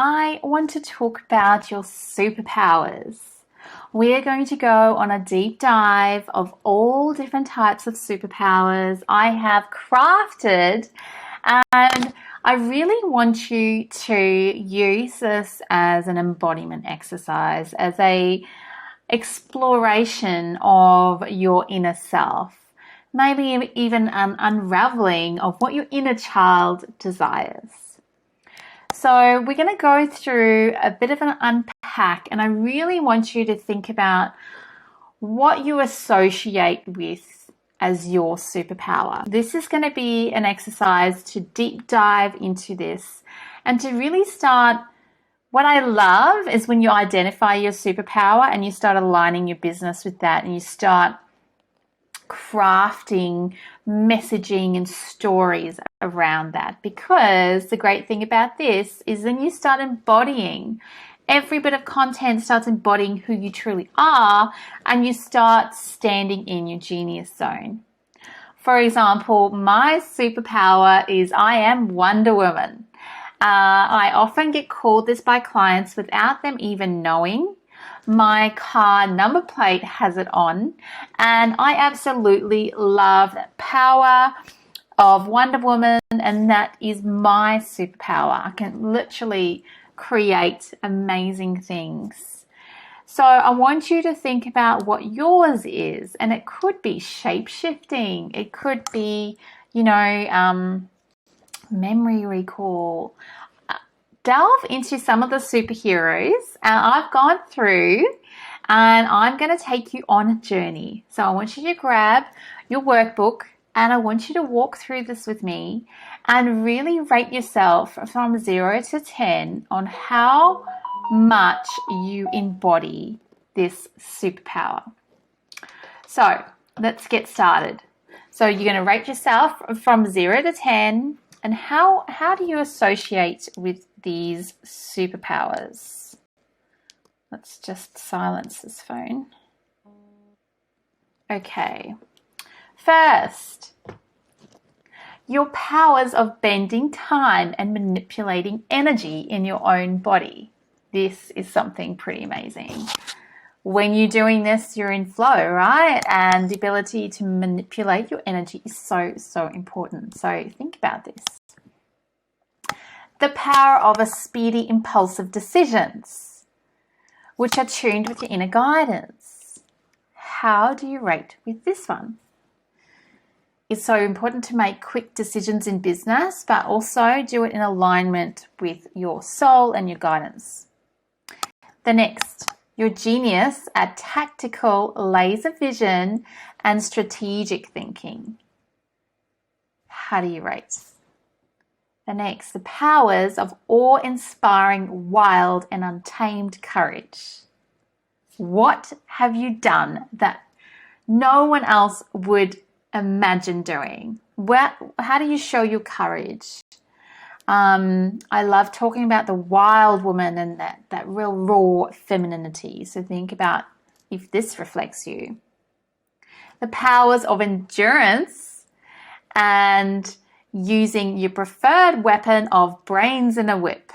I want to talk about your superpowers. We are going to go on a deep dive of all different types of superpowers I have crafted, and I really want you to use this as an embodiment exercise, as a exploration of your inner self, maybe even an unraveling of what your inner child desires. So we're going to go through a bit of an unpack, and I really want you to think about what you associate with as your superpower. This is going to be an exercise to deep dive into this and to really start. What I love is when you identify your superpower and you start aligning your business with that, and you start crafting messaging and stories around that, because the great thing about this is then you start embodying. Every bit of content starts embodying who you truly are, and you start standing in your genius zone. For example, my superpower is I am Wonder Woman. I often get called this by clients without them even knowing. My car number plate has it on, and I absolutely love that power of Wonder Woman, and that is my superpower. I can literally create amazing things. So I want you to think about what yours is, and it could be shape-shifting. It could be, memory recall. Delve into some of the superheroes, and I've gone through, and I'm going to take you on a journey. So I want you to grab your workbook, and I want you to walk through this with me and really rate yourself from 0 to 10 on how much you embody this superpower. So let's get started. So you're going to rate yourself from 0 to 10, and how do you associate with these superpowers? Let's just silence this phone. Okay. First, your powers of bending time and manipulating energy in your own body. This is something pretty amazing. When you're doing this, you're in flow, right? And the ability to manipulate your energy is so, so important. So think about this. The power of a speedy, impulsive decisions, which are tuned with your inner guidance. How do you rate with this one? It's so important to make quick decisions in business, but also do it in alignment with your soul and your guidance. The next, your genius at tactical laser vision and strategic thinking. How do you rate? The next, the powers of awe-inspiring, wild and untamed courage. What have you done that no one else would imagine doing? How do you show your courage? I love talking about the wild woman and that real raw femininity. So think about if this reflects you. The powers of endurance and using your preferred weapon of brains and a whip.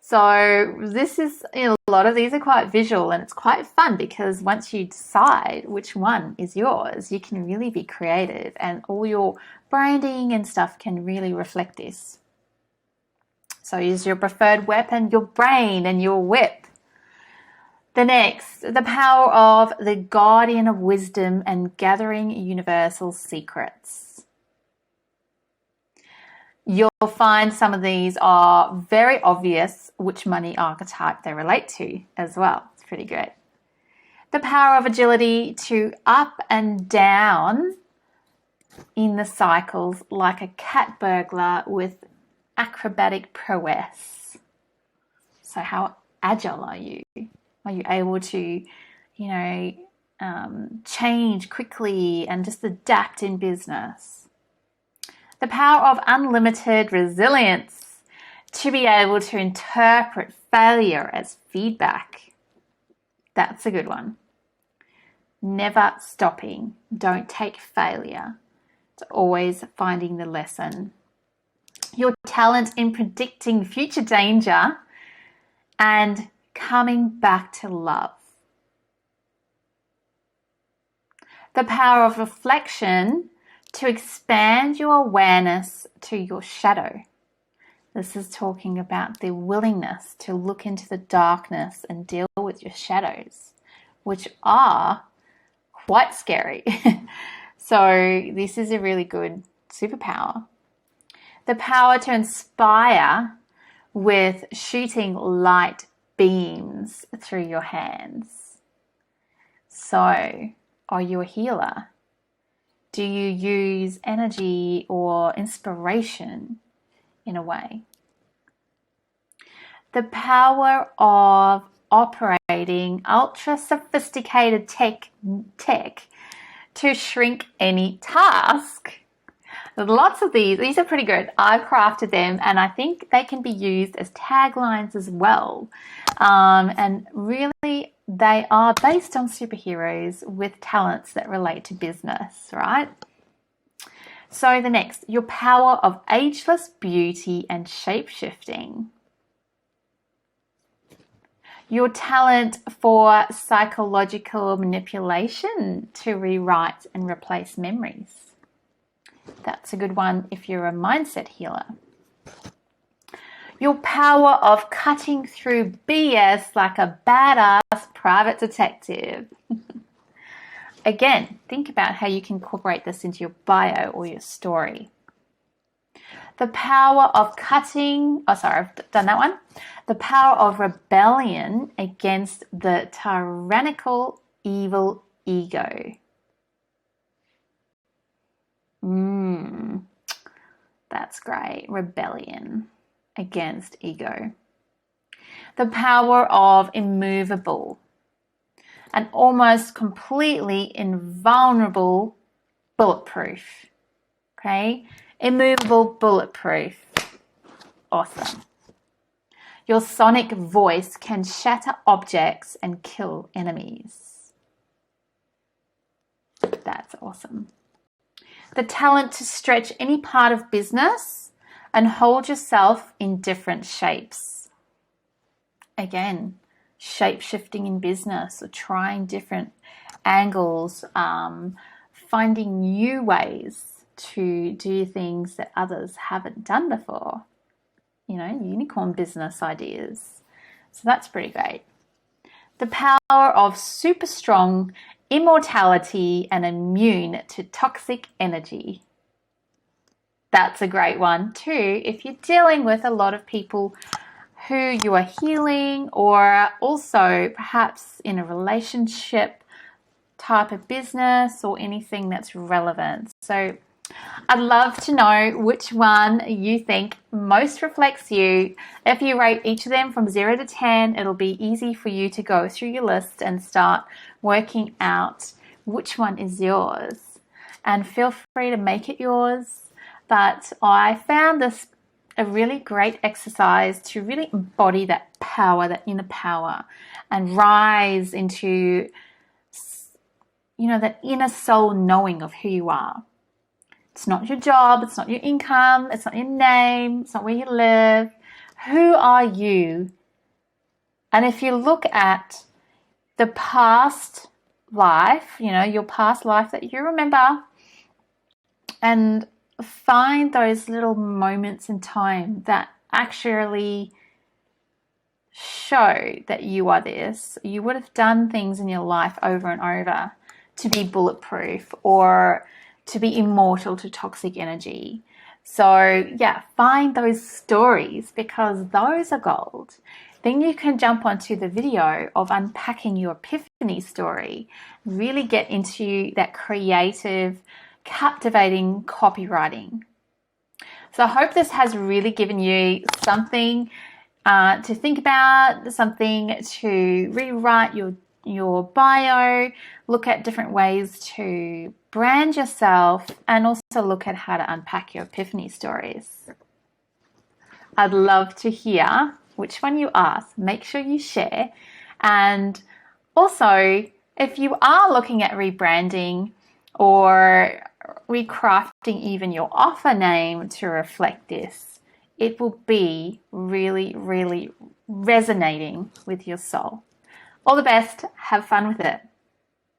So this is, a lot of these are quite visual, and it's quite fun because once you decide which one is yours, you can really be creative, and all your branding and stuff can really reflect this. So use your preferred weapon, your brain and your whip. The next, the power of the guardian of wisdom and gathering universal secrets. You'll find some of these are very obvious which money archetype they relate to as well. It's pretty great. The power of agility to up and down in the cycles like a cat burglar with acrobatic prowess. So how agile are you? Are you able to, change quickly and just adapt in business? The power of unlimited resilience to be able to interpret failure as feedback. That's a good one. Never stopping. Don't take failure. It's always finding the lesson. Your talent in predicting future danger and coming back to love. The power of reflection to expand your awareness to your shadow. This is talking about the willingness to look into the darkness and deal with your shadows, which are quite scary. So this is a really good superpower. The power to inspire with shooting light beams through your hands. So, are you a healer? Do you use energy or inspiration in a way? The power of operating ultra sophisticated tech to shrink any task. Lots of these are pretty good. I crafted them and I think they can be used as taglines as well. And really they are based on superheroes with talents that relate to business, right? So the next, your power of ageless beauty and shapeshifting. Your talent for psychological manipulation to rewrite and replace memories. That's a good one if you're a mindset healer. Your power of cutting through BS like a badass private detective. Again, think about how you can incorporate this into your bio or your story. The power of I've done that one. The power of rebellion against the tyrannical evil ego. That's great. Rebellion against ego. The power of immovable and almost completely invulnerable bulletproof. Okay? Immovable bulletproof. Awesome. Your sonic voice can shatter objects and kill enemies. That's awesome. The talent to stretch any part of business and hold yourself in different shapes. Again, shape-shifting in business or trying different angles, finding new ways to do things that others haven't done before. You know, unicorn business ideas. So that's pretty great. The power of super strong immortality and immune to toxic energy. That's a great one too if you're dealing with a lot of people who you are healing, or also perhaps in a relationship type of business or anything that's relevant. So I'd love to know which one you think most reflects you. If you rate each of them from 0 to 10, it'll be easy for you to go through your list and start working out which one is yours. And feel free to make it yours. But I found this a really great exercise to really embody that power, that inner power, and rise into, that inner soul knowing of who you are. It's not your job, it's not your income, it's not your name, it's not where you live. Who are you? And if you look at the past life, your past life that you remember, and find those little moments in time that actually show that you are this. You would have done things in your life over and over to be bulletproof or to be immortal to toxic energy. So yeah, find those stories because those are gold. Then you can jump onto the video of unpacking your epiphany story, really get into that creative, captivating copywriting. So I hope this has really given you something to think about, something to rewrite your bio, look at different ways to brand yourself, and also look at how to unpack your epiphany stories. I'd love to hear which one you ask. Make sure you share. And also, if you are looking at rebranding or recrafting even your offer name to reflect this, it will be really, really, resonating with your soul. All the best. Have fun with it.